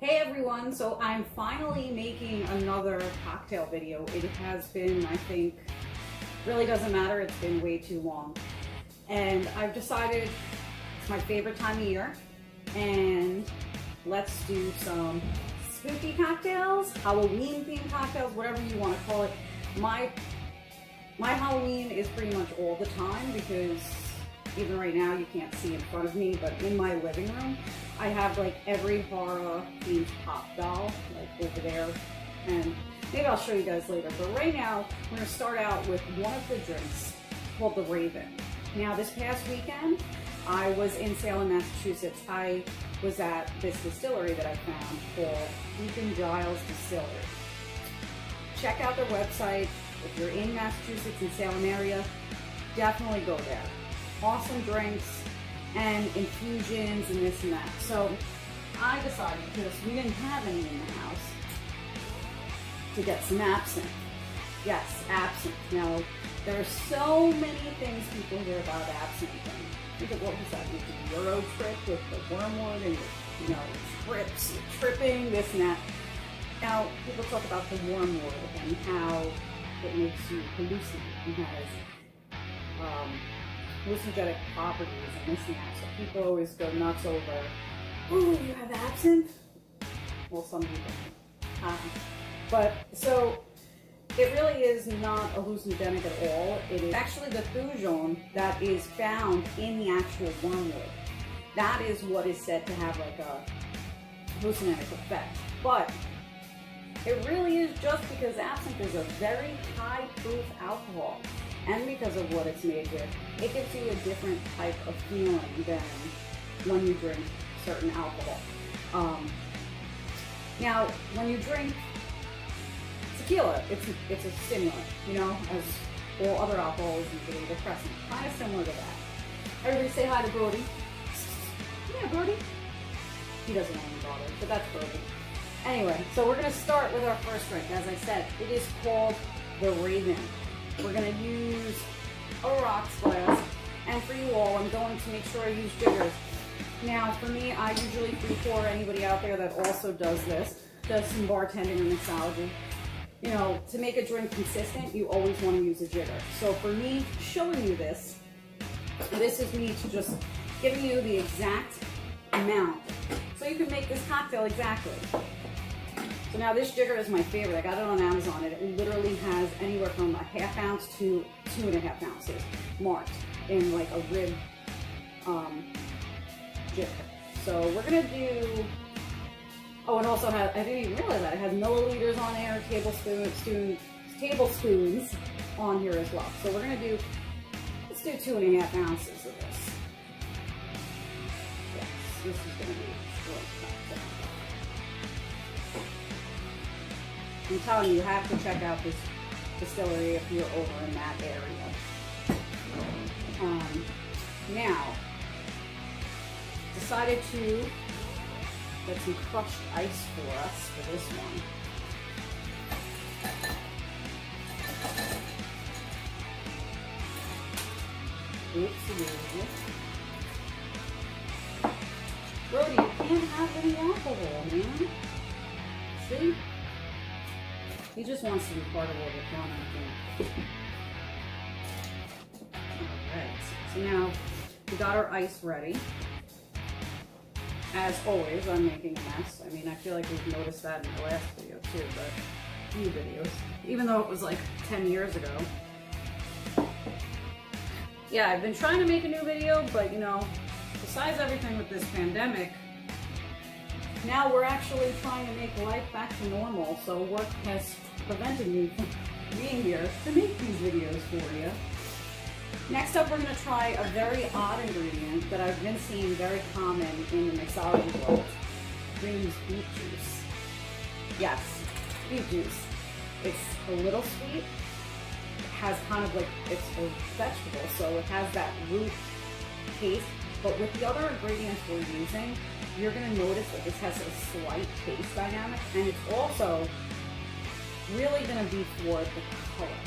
Hey everyone, so I'm finally making another cocktail video. It has been, I think, really doesn't matter, it's been way too long. And I've decided it's my favorite time of year, and let's do some spooky cocktails, Halloween themed cocktails, whatever you want to call it. My Halloween is pretty much all the time because even right now you can't see in front of me, but in my living room I have like every horror themed pop doll like over there, and maybe I'll show you guys later. But right now we're going to start out with one of the drinks called the Raven. Now this past weekend I was in Salem, Massachusetts. I was at this distillery that I found called Deacon, Giles Distillery. Check out their website. If you're in Massachusetts and Salem area, definitely go there. Awesome drinks and infusions and this and that. So I decided, because we didn't have any in the house, to get some absinthe. Yes, absinthe. Now, there are so many things people hear about absinthe. Think of what was that, the Euro trip with the wormwood and trips, tripping, this and that. Now, people talk about the wormwood and how it makes you hallucinate and has hallucinogenic properties and this and that. So people always go nuts over, ooh, you have absinthe? Well, some people. But so it really is not hallucinogenic at all. It is actually the thujon that is found in the actual wormwood. That is what is said to have like a hallucinogenic effect. But it really is just because absinthe is a very high proof alcohol. And because of what it's made with, it gives you a different type of feeling than when you drink certain alcohol. Now, when you drink tequila, it's a stimulant, as all other alcohol is usually a depressant. Kind of similar to that. Everybody say hi to Brody. Yeah, Brody. He doesn't want to bother, but that's Brody. Anyway, so we're going to start with our first drink. As I said, it is called the Raven. We're going to use a rocks glass, and for you all, I'm going to make sure I use jiggers. Now, for me, I usually for anybody out there that also does some bartending or mixology. To make a drink consistent, you always want to use a jigger. So for me, showing you this is me to just giving you the exact amount, so you can make this cocktail exactly. So now this jigger is my favorite. I got it on Amazon. It literally has anywhere from a ½ ounce to 2½ ounces marked in like a rib jigger. So we're gonna do, oh, it also has, I didn't even realize that, it has milliliters on there, tablespoons on here as well. So we're gonna do, let's do 2½ ounces of this. Yes, this is gonna be a short cocktail. I'm telling you, you have to check out this distillery if you're over in that area. Now, decided to get some crushed ice for us for this one. Oopsie. Brody, you can't have any alcohol, man. See? He just wants to be part of what we're doing, I think. Alright, so now we got our ice ready. As always, I'm making a mess. I mean, I feel like we've noticed that in the last video too, but few videos. Even though it was like 10 years ago. Yeah, I've been trying to make a new video, but besides everything with this pandemic, now we're actually trying to make life back to normal, so work has prevented me from being here to make these videos for you. Next up, we're going to try a very odd ingredient that I've been seeing very common in the mixology world. We're going to use beet juice. Yes, beet juice. It's a little sweet. It has kind of like, it's a vegetable, so it has that root taste. But with the other ingredients we're using, you're going to notice that this has a slight taste dynamic, and it's also really going to be for the color.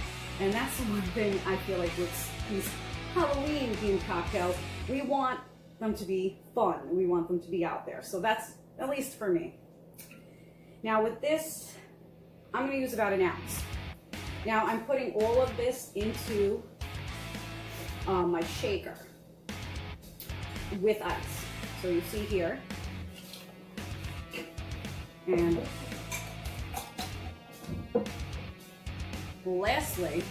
And that's the one thing I feel like with these Halloween themed cocktails, we want them to be fun. We want them to be out there. So that's, at least for me. Now with this, I'm going to use about an ounce. Now I'm putting all of this into my shaker with ice. So you see here. And lastly,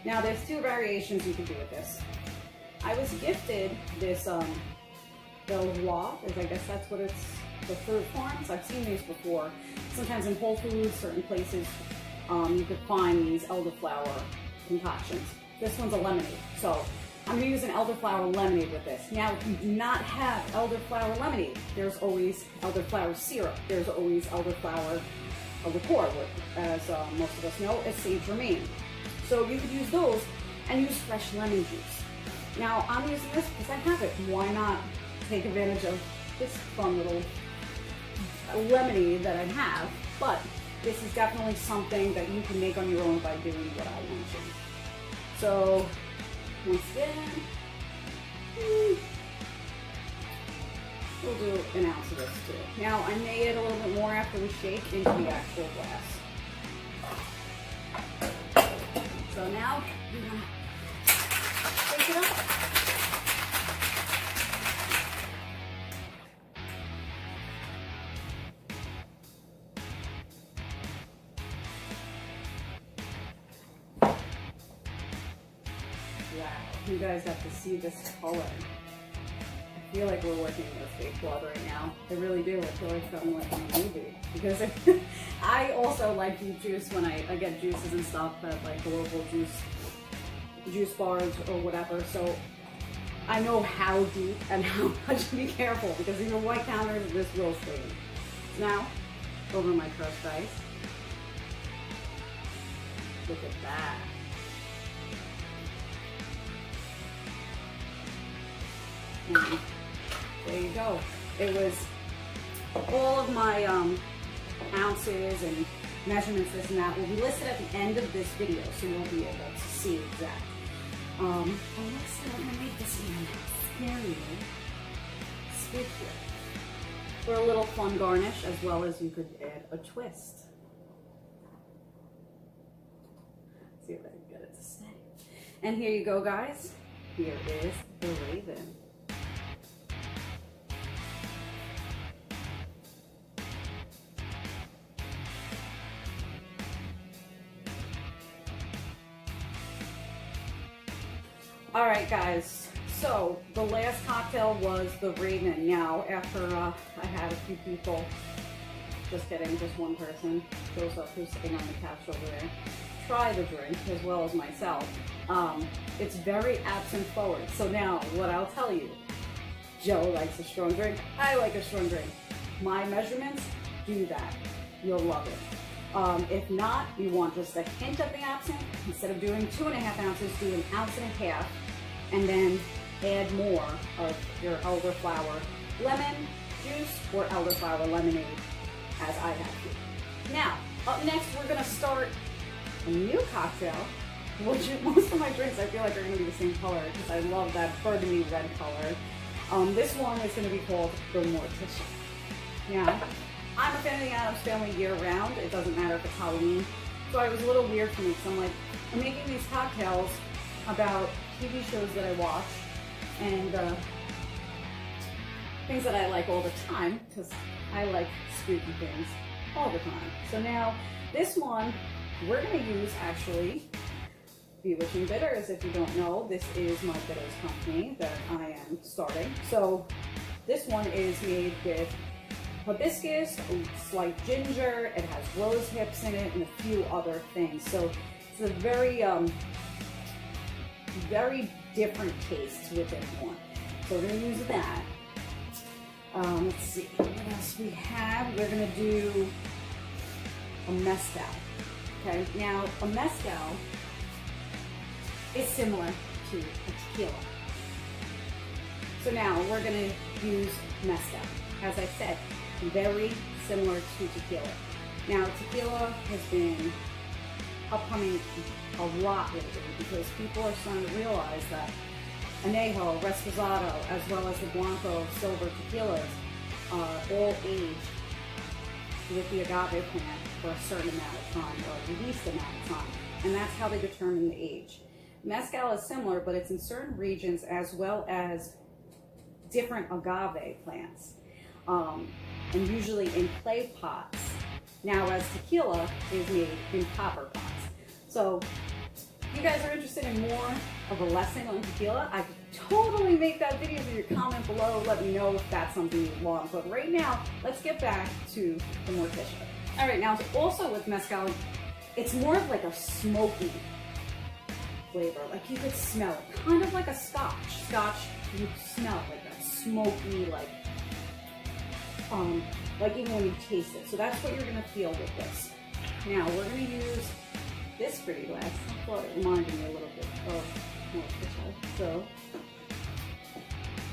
now there's two variations you can do with this. I was gifted this Belvoir, I guess that's what it's, the fruit forms. I've seen these before. Sometimes in Whole Foods, certain places, you could find these elderflower concoctions. This one's a lemonade, so I'm going to use an elderflower lemonade with this. Now, if you do not have elderflower lemonade, there's always elderflower syrup. There's always elderflower liqueur, as most of us know, as Saint Germain. So you could use those and use fresh lemon juice. Now, I'm using this because I have it. Why not take advantage of this fun little lemonade that I have? But this is definitely something that you can make on your own by doing what I mentioned. So, once again, we'll do an ounce of this too. Now, I may add a little bit more after we shake into the actual glass. So now, we're going to shake it up. You guys have to see this color. I feel like we're working with fake blood right now. I really do. I feel like I'm like in a movie. Because I also like deep juice when I get juices and stuff at like the local juice bars or whatever. So I know how deep and how much to be careful because even white counters, this will stain. Now, over my crushed ice. Look at that. And there you go. It was all of my ounces and measurements, this and that will be listed at the end of this video, so you'll be able to see exact. Unless I'm gonna make this even scarier. Spit here. For a little fun garnish, as well as you could add a twist. See if I can get it to stay. And here you go, guys. Here is the Raven. All right, guys, so the last cocktail was the Raven. Now, after I had a few people, just kidding, just one person shows up who's sitting on the couch over there, try the drink as well as myself. It's very absinthe forward. So now, what I'll tell you, Joe likes a strong drink, I like a strong drink. My measurements, do that. You'll love it. If not, you want just a hint of the absinthe. Instead of doing 2.5 ounces, do 1.5 ounces, and then add more of your elderflower lemon juice or elderflower lemonade, as I have here. Now, up next, we're gonna start a new cocktail, which most of my drinks I feel like are gonna be the same color because I love that burgundy red color. This one is gonna be called the Mortician. Now, I'm a fan of the Addams Family year-round. It doesn't matter if it's Halloween. So it was a little weird for me because I'm like, I'm making these cocktails about TV shows that I watch and things that I like all the time because I like spooky things all the time. So now, this one, we're going to use actually Bewitching bitters. If you don't know, this is my bitters company that I am starting. So this one is made with HibIZZcus, slight ginger, it has rose hips in it, and a few other things. So it's a very, very different taste within one. So we're going to use that. Let's see, what else we have? We're going to do a Mezcal. Okay, now a Mezcal is similar to a tequila. So now we're going to use Mezcal. As I said, very similar to tequila. Now, tequila has been upcoming a lot lately because people are starting to realize that Añejo, Reposado, as well as the Blanco silver tequilas are all aged with the agave plant for a certain amount of time, or the least amount of time, and that's how they determine the age. Mezcal is similar, but it's in certain regions as well as different agave plants, and usually in clay pots. Now, as tequila is made in copper pots. So, if you guys are interested in more of a lesson on tequila, I could totally make that video for your comment below. Let me know if that's something you want. But right now, let's get back to the Morticia. All right, now also with mezcal, it's more of like a smoky flavor. Like you could smell it, kind of like a scotch. Scotch, you smell it, like that smoky, like even when you taste it. So that's what you're gonna feel with this. Now we're gonna use this pretty glass. I thought it reminded me a little bit of Morticia. So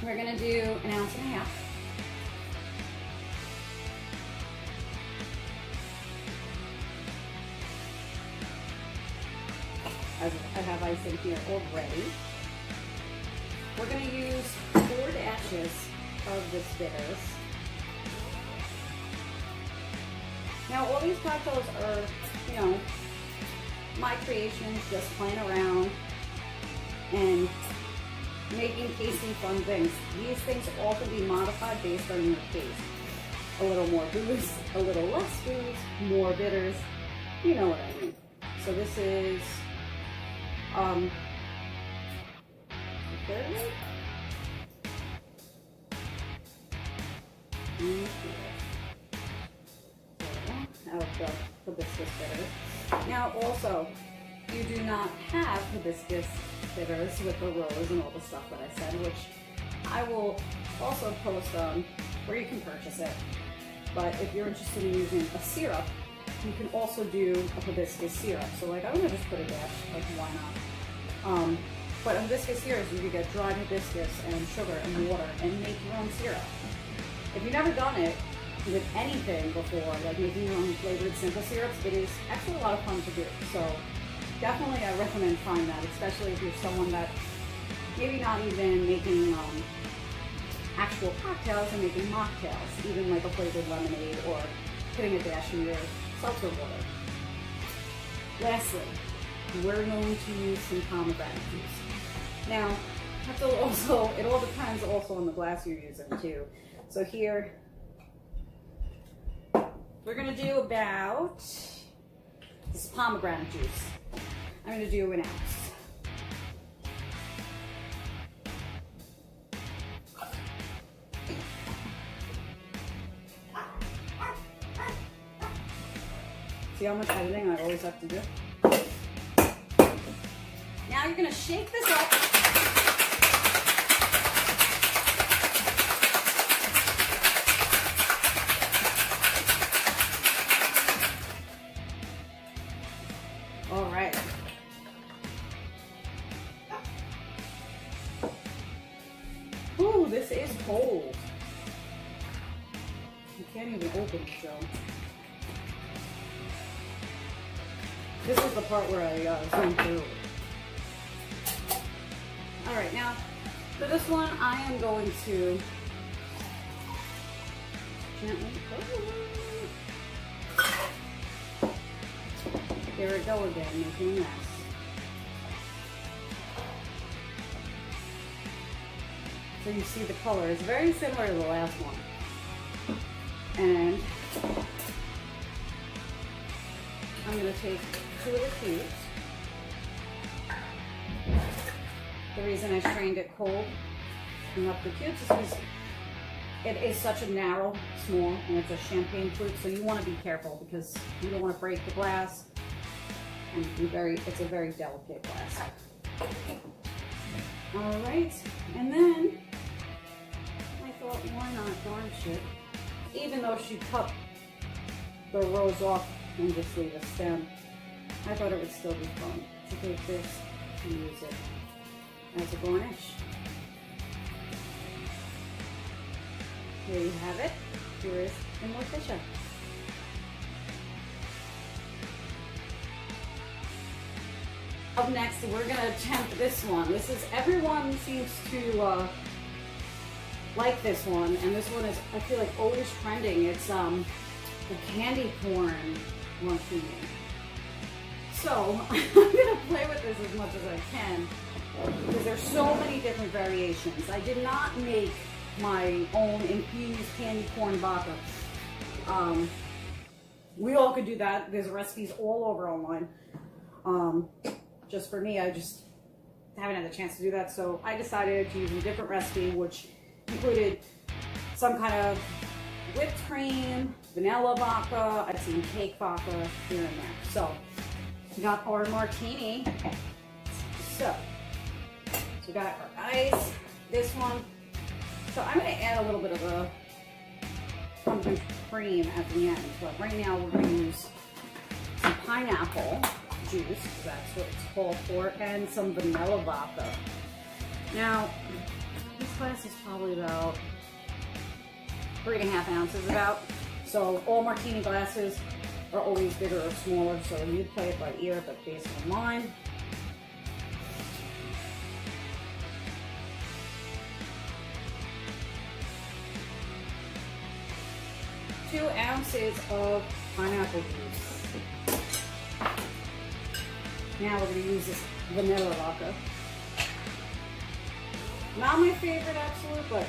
we're gonna do 1.5 ounces. I have ice in here already. We're gonna use 4 dashes of this bitters. Now all these cocktails are, you know, my creations, just playing around and making tasty fun things. These things all can be modified based on your taste. A little more booze, a little less booze, more bitters, you know what I mean. So this is out the hibiscus bitters. Now also, you do not have hibiscus bitters with the rose and all the stuff that I said, which I will also post on where you can purchase it. But if you're interested in using a syrup, you can also do a hibiscus syrup. So like I'm gonna just put a dash, like why not? But a hibiscus syrup, you can get dried hibiscus and sugar and water and make your own syrup. If you've never done it with anything before, like making your own flavored simple syrups, it is actually a lot of fun to do. So definitely I recommend trying that, especially if you're someone that maybe not even making actual cocktails and making mocktails, even like a flavored lemonade or putting a dash in your seltzer water. Lastly, we're going to use some pomegranate juice. Now, it all depends also on the glass you're using too. So here, we're gonna do about, this pomegranate juice. I'm gonna do 1 ounce. See how much editing I always have to do? Now you're gonna shake this up. All right. Ooh, this is cold. You can't even open it, so. This is the part where I zoomed through. All right, now for this one, I am going to gently. There we go again, making a mess. So you see the color is very similar to the last one. And I'm going to take 2 of the cubes. The reason I strained it cold and left the cubes is because it is such a narrow, small, and it's a champagne flute, so you want to be careful because you don't want to break the glass, and it's a very delicate glass. All right, and then I thought, why not garnish it? Even though she cut the rose off and just leave a stem, I thought it would still be fun to take this and use it as a garnish. Here you have it. Here is the Morticia. Up next, we're going to attempt this one. Everyone seems to like this one, and this one is, I feel like, always trending. It's the candy corn martini. So I'm gonna play with this as much as I can because there's so many different variations. I did not make my own infused candy corn vodka. We all could do that. There's recipes all over online. Just for me, I just haven't had the chance to do that, so I decided to use a different recipe, which included some kind of whipped cream, vanilla vodka, I've seen cake vodka here and there. So we got our martini. So we got our ice, this one. So I'm going to add a little bit of a pumpkin cream at the end, but right now we're going to use some pineapple juice, because that's what it's called for, and some vanilla vodka. Now, this glass is probably about 3.5 ounces about. So all martini glasses are always bigger or smaller, so you play it by ear, but based on mine. Two ounces of pineapple juice. Now we're going to use this vanilla vodka. Not my favorite absolute, but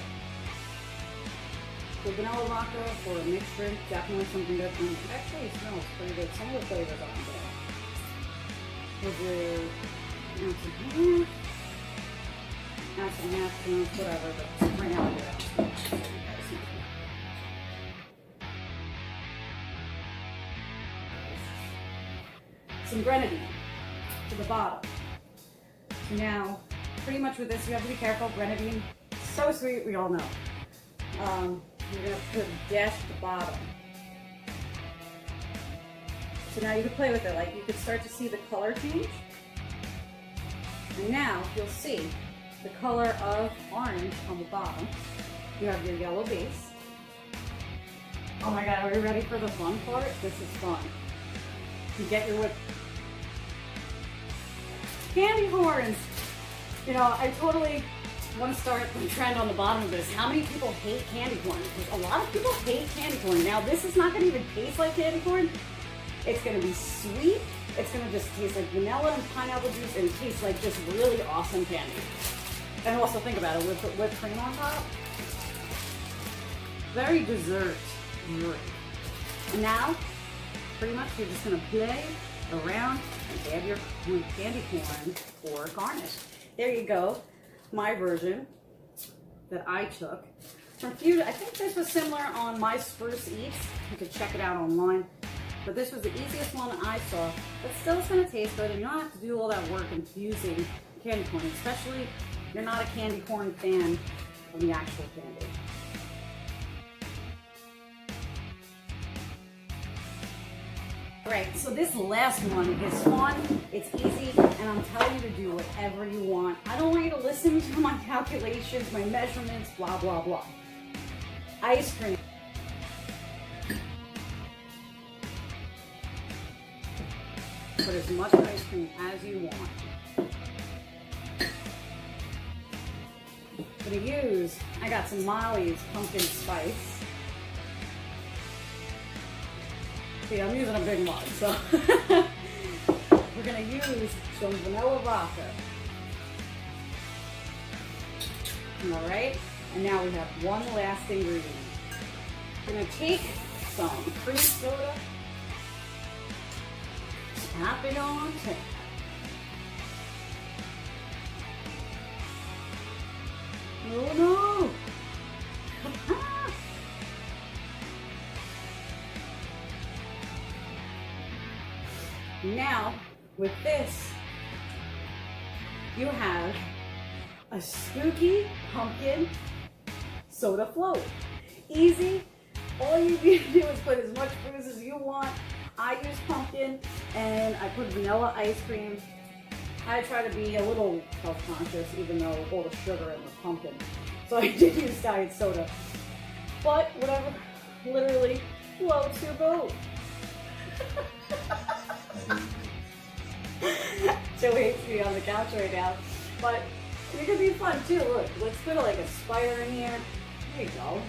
the vanilla vodka for a mixed drink, definitely something different. It actually smells pretty good. Some of the flavors aren't good. We'll do an ounce and a half, whatever, but right now I'll do that. Some grenadine to the bottom. So now, pretty much with this, you have to be careful. Grenadine, so sweet, we all know. You're going to put a dash at the bottom. So now you can play with it. Like, you can start to see the color change. And now you'll see the color of orange on the bottom. You have your yellow base. Oh my God, are we ready for the fun part? This is fun. You get your whipped candy corns. You know, I totally want to start the trend on the bottom of this. How many people hate candy corn? Because a lot of people hate candy corn. Now, this is not going to even taste like candy corn. It's going to be sweet. It's going to just taste like vanilla and pineapple juice and taste like just really awesome candy. And also think about it, with whipped cream on top. Very dessert. And now, pretty much you're just going to play around and add your candy corn for garnish. There you go. My version that I took from Feud. I think this was similar on My Spruce Eats. You can check it out online. But this was the easiest one I saw. But still, it's going to taste good, and you don't have to do all that work infusing candy corn, especially if you're not a candy corn fan of the actual candy. Alright, so this last one is fun, it's easy, and I'm telling you to do whatever you want. I don't want you to listen to my calculations, my measurements, blah, blah, blah. Ice cream. Put as much ice cream as you want. I'm going to use, I got some Molly's pumpkin spice. See, I'm using a big mug, so we're going to use some vanilla vodka. All right, and now we have one last ingredient. We're going to take some cream soda, tap it on tap. Oh no! Now, with this, you have a spooky pumpkin soda float. Easy. All you need to do is put as much booze as you want. I use pumpkin, and I put vanilla ice cream. I try to be a little health conscious, even though all the sugar in the pumpkin. So I did use diet soda. But whatever, literally floats your boat. Joe hates me on the couch right now, but it could be fun too. Look, let's put like a spider in here. There you go.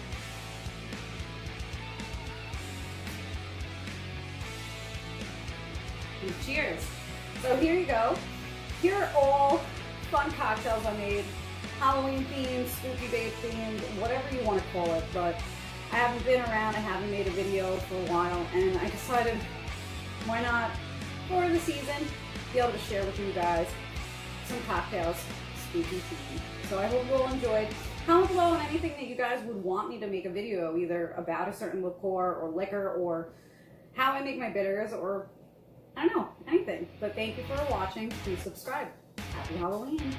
And cheers. So here you go. Here are all fun cocktails I made. Halloween themed, spooky bait themed, whatever you want to call it, but I haven't been around, I haven't made a video for a while, and I decided, why not, for the season, be able to share with you guys some cocktails, spooky themed. So I hope you all enjoyed. Comment below on anything that you guys would want me to make a video, either about a certain liqueur or liquor, or how I make my bitters, or I don't know, anything. But thank you for watching. Please subscribe. Happy Halloween.